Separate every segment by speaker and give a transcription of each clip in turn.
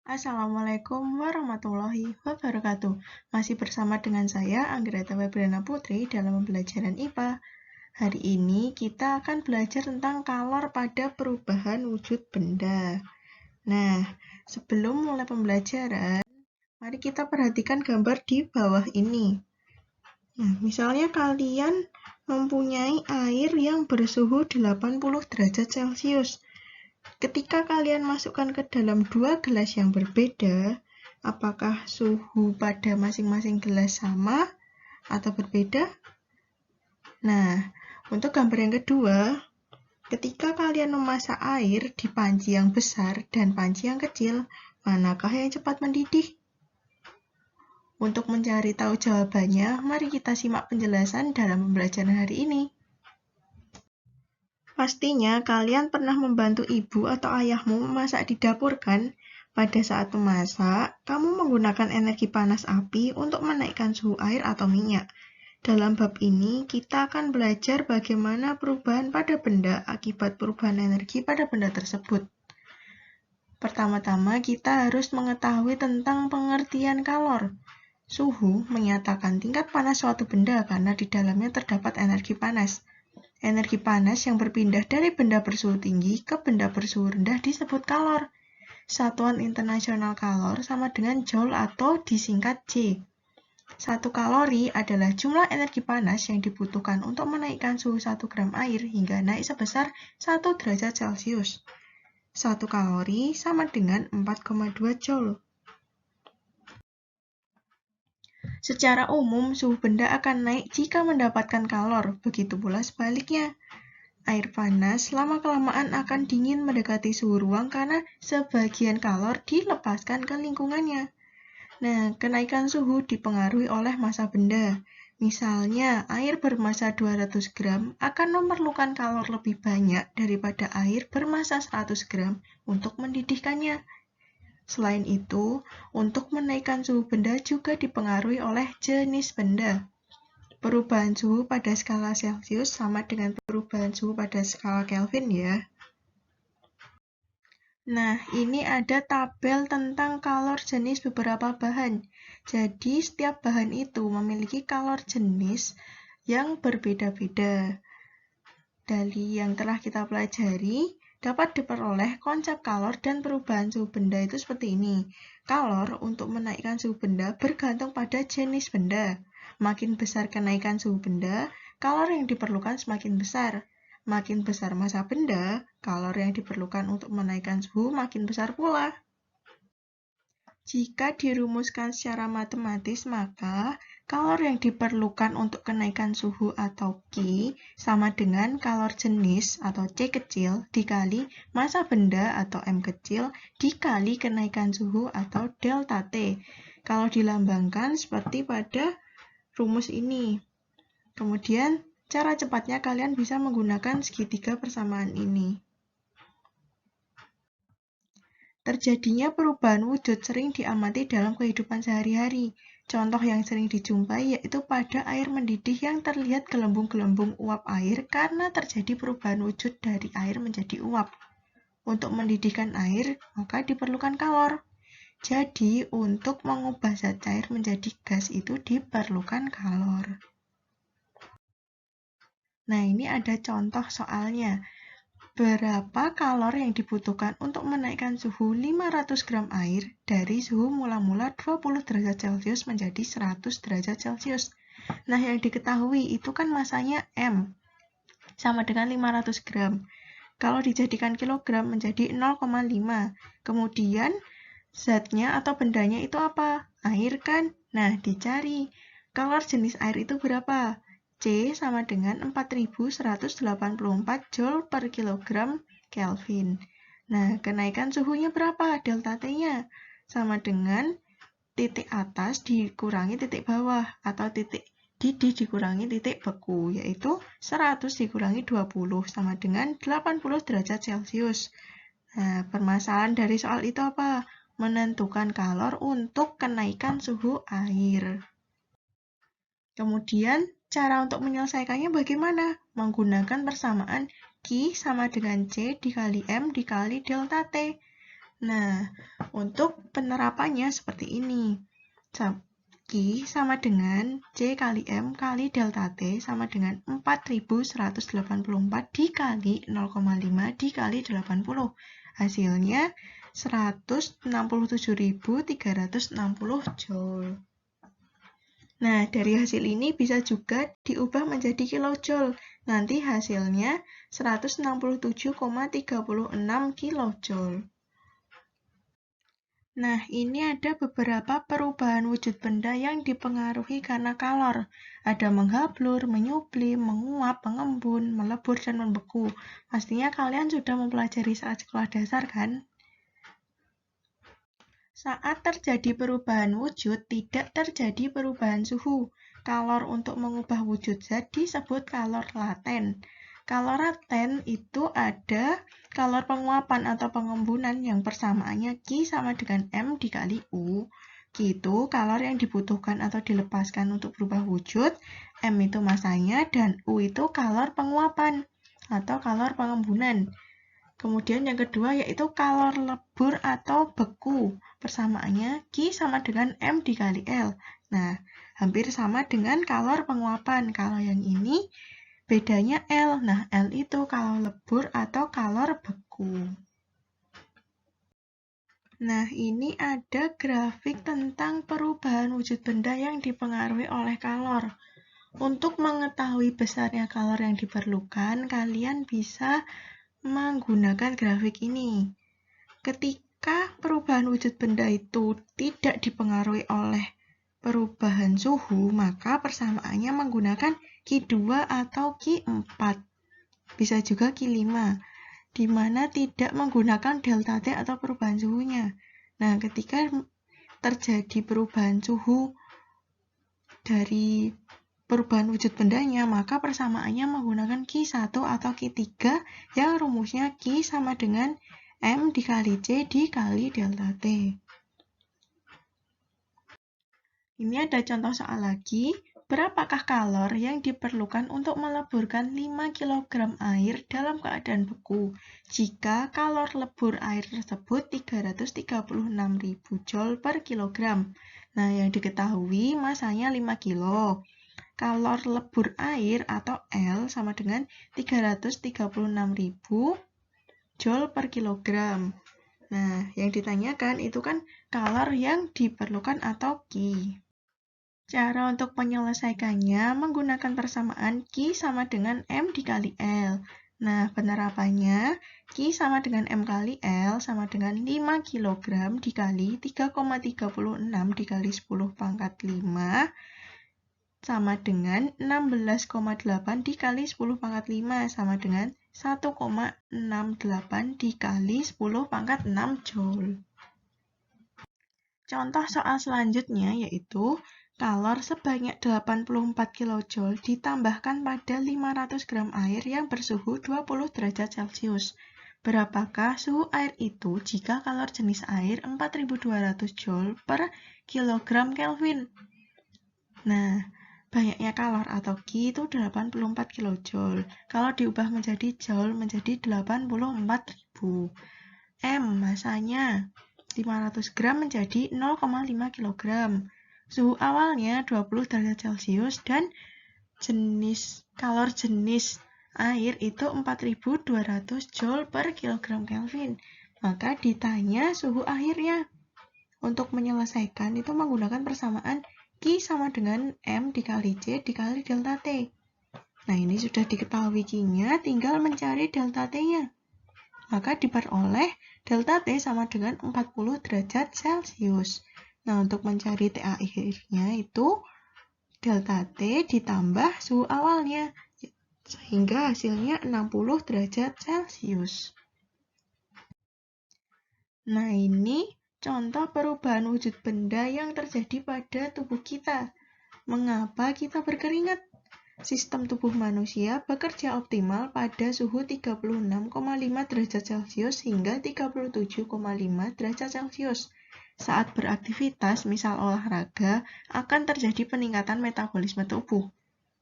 Speaker 1: Assalamualaikum warahmatullahi wabarakatuh. Masih bersama dengan saya, Anggreta Febriana Putri, dalam pembelajaran IPA. Hari ini kita akan belajar tentang kalor pada perubahan wujud benda. Nah, sebelum mulai pembelajaran, mari kita perhatikan gambar di bawah ini. Nah, misalnya kalian mempunyai air yang bersuhu 80 derajat Celcius. Ketika kalian masukkan ke dalam dua gelas yang berbeda, apakah suhu pada masing-masing gelas sama atau berbeda? Nah, untuk gambar yang kedua, ketika kalian memasak air di panci yang besar dan panci yang kecil, manakah yang cepat mendidih? Untuk mencari tahu jawabannya, mari kita simak penjelasan dalam pembelajaran hari ini. Pastinya kalian pernah membantu ibu atau ayahmu memasak di dapur kan? Pada saat memasak, kamu menggunakan energi panas api untuk menaikkan suhu air atau minyak. Dalam bab ini, kita akan belajar bagaimana perubahan pada benda akibat perubahan energi pada benda tersebut. Pertama-tama, kita harus mengetahui tentang pengertian kalor. Suhu menyatakan tingkat panas suatu benda karena di dalamnya terdapat energi panas. Energi panas yang berpindah dari benda bersuhu tinggi ke benda bersuhu rendah disebut kalor. Satuan internasional kalor sama dengan joule atau disingkat J. 1 kalori adalah jumlah energi panas yang dibutuhkan untuk menaikkan suhu 1 gram air hingga naik sebesar 1 derajat Celcius. 1 kalori sama dengan 4,2 joule. Secara umum, suhu benda akan naik jika mendapatkan kalor, begitu pula sebaliknya. Air panas lama-kelamaan akan dingin mendekati suhu ruang karena sebagian kalor dilepaskan ke lingkungannya. Nah, kenaikan suhu dipengaruhi oleh massa benda. Misalnya, air bermassa 200 gram akan memerlukan kalor lebih banyak daripada air bermassa 100 gram untuk mendidihkannya. Selain itu, untuk menaikkan suhu benda juga dipengaruhi oleh jenis benda. Perubahan suhu pada skala Celcius sama dengan perubahan suhu pada skala Kelvin ya. Nah, ini ada tabel tentang kalor jenis beberapa bahan. Jadi, setiap bahan itu memiliki kalor jenis yang berbeda-beda. Dari yang telah kita pelajari, dapat diperoleh konsep kalor dan perubahan suhu benda itu seperti ini. Kalor untuk menaikkan suhu benda bergantung pada jenis benda. Makin besar kenaikan suhu benda, kalor yang diperlukan semakin besar. Makin besar massa benda, kalor yang diperlukan untuk menaikkan suhu makin besar pula. Jika dirumuskan secara matematis, maka kalor yang diperlukan untuk kenaikan suhu atau Q sama dengan kalor jenis atau C kecil dikali massa benda atau M kecil dikali kenaikan suhu atau delta T. Kalau dilambangkan seperti pada rumus ini. Kemudian, cara cepatnya kalian bisa menggunakan segitiga persamaan ini. Terjadinya perubahan wujud sering diamati dalam kehidupan sehari-hari. Contoh yang sering dijumpai yaitu pada air mendidih yang terlihat gelembung-gelembung uap air karena terjadi perubahan wujud dari air menjadi uap. Untuk mendidihkan air, maka diperlukan kalor. Jadi, untuk mengubah zat cair menjadi gas itu diperlukan kalor. Nah, ini ada contoh soalnya. Berapa kalor yang dibutuhkan untuk menaikkan suhu 500 gram air dari suhu mula-mula 20 derajat Celcius menjadi 100 derajat Celcius? Nah, yang diketahui itu kan masanya M, sama dengan 500 gram. Kalau dijadikan kilogram menjadi 0,5. Kemudian, zatnya atau bendanya itu apa? Air kan? Nah, dicari. Kalor jenis air itu berapa? C sama dengan 4184 joule per kilogram Kelvin. Nah, kenaikan suhunya berapa? Delta T-nya sama dengan titik atas dikurangi titik bawah atau titik didih dikurangi titik beku, yaitu 100 dikurangi 20 sama dengan 80 derajat Celcius. Nah, permasalahan dari soal itu apa? Menentukan kalor untuk kenaikan suhu air. Kemudian, cara untuk menyelesaikannya bagaimana? Menggunakan persamaan Q sama dengan C dikali M dikali delta T. Nah, untuk penerapannya seperti ini. Q sama dengan C kali M kali delta T sama dengan 4184 dikali 0,5 dikali 80. Hasilnya 167.360 Joule. Nah, dari hasil ini bisa juga diubah menjadi kilojoule. Nanti hasilnya 167,36 kilojoule. Nah, ini ada beberapa perubahan wujud benda yang dipengaruhi karena kalor. Ada menghablur, menyublim, menguap, mengembun, melebur, dan membeku. Pastinya kalian sudah mempelajari saat sekolah dasar, kan? Saat terjadi perubahan wujud, tidak terjadi perubahan suhu. Kalor untuk mengubah wujud zat disebut kalor laten. Kalor laten itu ada kalor penguapan atau pengembunan yang persamaannya Q sama dengan M dikali U. Q itu kalor yang dibutuhkan atau dilepaskan untuk berubah wujud, M itu masanya, dan U itu kalor penguapan atau kalor pengembunan. Kemudian yang kedua yaitu kalor lebur atau beku. Persamaannya Q sama dengan M dikali L. Nah, hampir sama dengan kalor penguapan. Kalau yang ini bedanya L. Nah, L itu kalor lebur atau kalor beku. Nah, ini ada grafik tentang perubahan wujud benda yang dipengaruhi oleh kalor. Untuk mengetahui besarnya kalor yang diperlukan, kalian bisa menggunakan grafik ini. Ketika perubahan wujud benda itu tidak dipengaruhi oleh perubahan suhu, maka persamaannya menggunakan Q2 atau Q4. Bisa juga Q5, di mana tidak menggunakan delta T atau perubahan suhunya. Nah, ketika terjadi perubahan suhu dari perubahan wujud bendanya, maka persamaannya menggunakan Q1 atau Q3 yang rumusnya Q sama dengan M dikali C dikali delta T. Ini ada contoh soal lagi. Berapakah kalor yang diperlukan untuk meleburkan 5 kg air dalam keadaan beku jika kalor lebur air tersebut 336.000 Joule per kilogram? Nah, yang diketahui masanya 5 kilo. Kalor lebur air atau L sama dengan 336.000 Joule per kilogram. Nah, yang ditanyakan itu kan kalor yang diperlukan atau Q. Cara untuk menyelesaikannya menggunakan persamaan Q sama dengan M dikali L. Nah, penerapannya Q sama dengan M kali L sama dengan 5 kg dikali 3,36 dikali 10 pangkat 5 sama dengan 16,8 dikali 10 pangkat 5 sama dengan 1,68 dikali 10 pangkat 6 Joule. Contoh soal selanjutnya yaitu kalor sebanyak 84 kJ ditambahkan pada 500 gram air yang bersuhu 20 derajat Celcius. Berapakah suhu air itu jika kalor jenis air 4200 Joule per kilogram Kelvin? Nah, banyaknya kalor atau Q itu 84 kJ. Kalau diubah menjadi Joule menjadi 84.000. M masanya 500 gram menjadi 0,5 kg. Suhu awalnya 20 derajat Celcius dan kalor jenis air itu 4200 Joule per kilogram Kelvin. Maka ditanya suhu akhirnya. Untuk menyelesaikan itu menggunakan persamaan Q sama dengan M dikali C dikali delta T. Nah, ini sudah diketahui Q-nya, tinggal mencari delta T-nya. Maka diperoleh delta T sama dengan 40 derajat Celcius. Nah, untuk mencari T akhirnya itu delta T ditambah suhu awalnya, sehingga hasilnya 60 derajat Celcius. Nah, ini contoh perubahan wujud benda yang terjadi pada tubuh kita. Mengapa kita berkeringat? Sistem tubuh manusia bekerja optimal pada suhu 36,5 derajat Celcius hingga 37,5 derajat Celcius. Saat beraktivitas, misal olahraga, akan terjadi peningkatan metabolisme tubuh.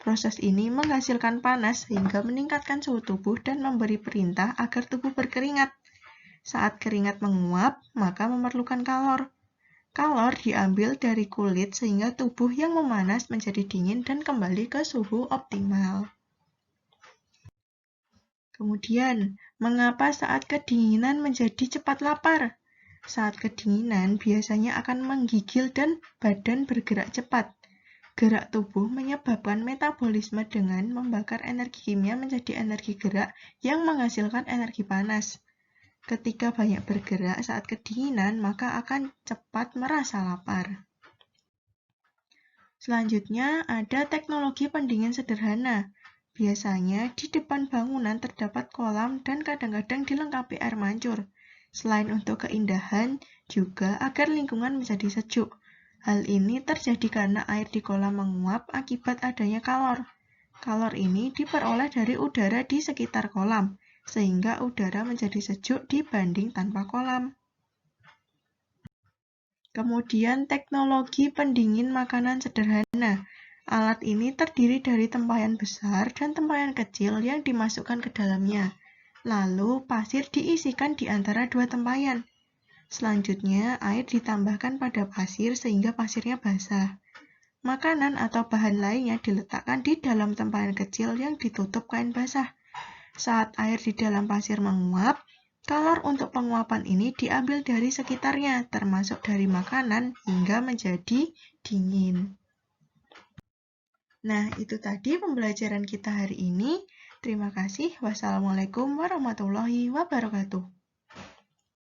Speaker 1: Proses ini menghasilkan panas sehingga meningkatkan suhu tubuh dan memberi perintah agar tubuh berkeringat. Saat keringat menguap, maka memerlukan kalor. Kalor diambil dari kulit sehingga tubuh yang memanas menjadi dingin dan kembali ke suhu optimal. Kemudian, mengapa saat kedinginan menjadi cepat lapar? Saat kedinginan biasanya akan menggigil dan badan bergerak cepat. Gerak tubuh menyebabkan metabolisme dengan membakar energi kimia menjadi energi gerak yang menghasilkan energi panas. Ketika banyak bergerak saat kedinginan, maka akan cepat merasa lapar. Selanjutnya, ada teknologi pendingin sederhana. Biasanya, di depan bangunan terdapat kolam dan kadang-kadang dilengkapi air mancur. Selain untuk keindahan, juga agar lingkungan menjadi sejuk. Hal ini terjadi karena air di kolam menguap akibat adanya kalor. Kalor ini diperoleh dari udara di sekitar kolam, sehingga udara menjadi sejuk dibanding tanpa kolam. Kemudian teknologi pendingin makanan sederhana. Alat ini terdiri dari tempayan besar dan tempayan kecil yang dimasukkan ke dalamnya. Lalu pasir diisikan di antara dua tempayan. Selanjutnya air ditambahkan pada pasir sehingga pasirnya basah. Makanan atau bahan lainnya diletakkan di dalam tempayan kecil yang ditutup kain basah. Saat air di dalam pasir menguap, kalor untuk penguapan ini diambil dari sekitarnya, termasuk dari makanan hingga menjadi dingin. Nah, itu tadi pembelajaran kita hari ini. Terima kasih. Wassalamualaikum warahmatullahi wabarakatuh.